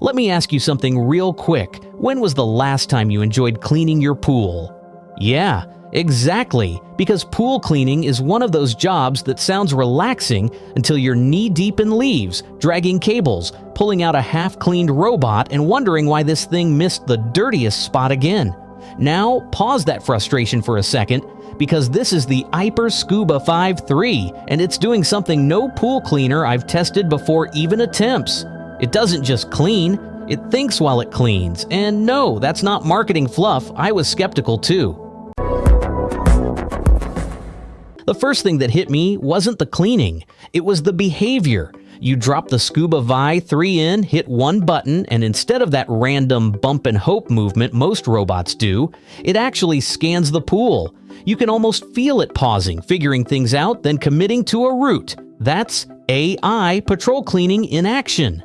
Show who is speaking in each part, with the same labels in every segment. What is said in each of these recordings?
Speaker 1: Let me ask you something real quick. When was the last time you enjoyed cleaning your pool? Yeah, exactly, because pool cleaning is one of those jobs that sounds relaxing until you're knee-deep in leaves, dragging cables, pulling out a half-cleaned robot, and wondering why this thing missed the dirtiest spot again. Now, pause that frustration for a second, because this is the Aiper Scuba V3, and it's doing something no pool cleaner I've tested before even attempts. It doesn't just clean, it thinks while it cleans. And no, that's not marketing fluff. I was skeptical too. The first thing that hit me wasn't the cleaning, it was the behavior. You drop the Scuba V3 in, hit one button, and instead of that random bump and hope movement most robots do, it actually scans the pool. You can almost feel it pausing, figuring things out, then committing to a route. That's AI patrol cleaning in action.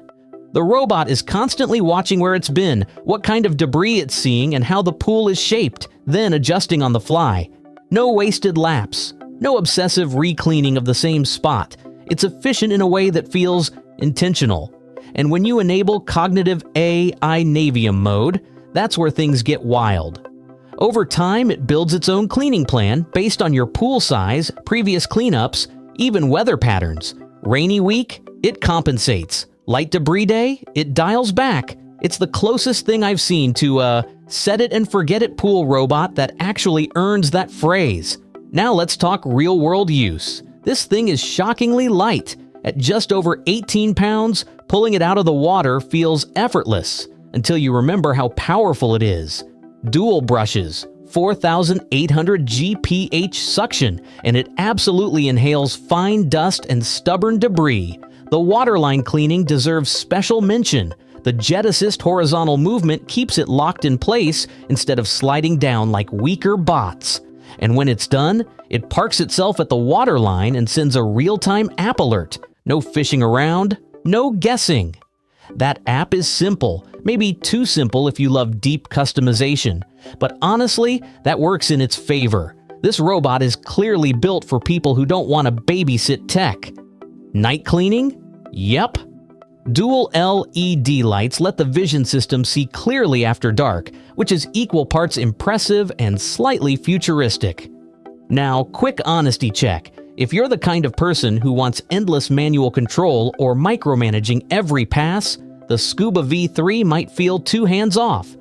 Speaker 1: The robot is constantly watching where it's been, what kind of debris it's seeing, and how the pool is shaped, then adjusting on the fly. No wasted laps, no obsessive re-cleaning of the same spot. It's efficient in a way that feels intentional. And when you enable cognitive AI Navium mode, that's where things get wild. Over time, it builds its own cleaning plan based on your pool size, previous cleanups, even weather patterns. Rainy week, it compensates. Light debris day, it dials back. It's the closest thing I've seen to a set it and forget it pool robot that actually earns that phrase. Now let's talk real-world use. This thing is shockingly light. At just over 18 pounds, pulling it out of the water feels effortless until you remember how powerful it is. Dual brushes, 4,800 GPH suction, and it absolutely inhales fine dust and stubborn debris. The waterline cleaning deserves special mention. The jet assist horizontal movement keeps it locked in place instead of sliding down like weaker bots. And when it's done, it parks itself at the waterline and sends a real-time app alert. No fishing around, no guessing. That app is simple, maybe too simple if you love deep customization. But honestly, that works in its favor. This robot is clearly built for people who don't want to babysit tech. Night cleaning? Yep. Dual LED lights let the vision system see clearly after dark, which is equal parts impressive and slightly futuristic. Now, quick honesty check. If you're the kind of person who wants endless manual control or micromanaging every pass, the Scuba V3 might feel too hands-off.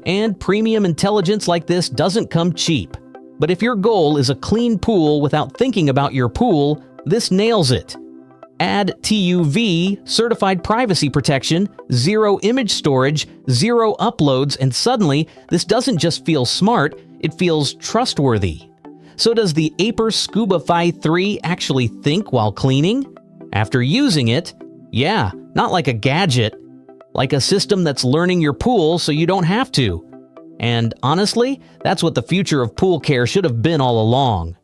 Speaker 1: And premium intelligence like this doesn't come cheap. But if your goal is a clean pool without thinking about your pool, this nails it. Add TUV, certified privacy protection, zero image storage, zero uploads, and suddenly, this doesn't just feel smart, it feels trustworthy. So does the Aiper Scuba V3 actually think while cleaning? After using it, yeah, not like a gadget, like a system that's learning your pool so you don't have to. And honestly, that's what the future of pool care should have been all along.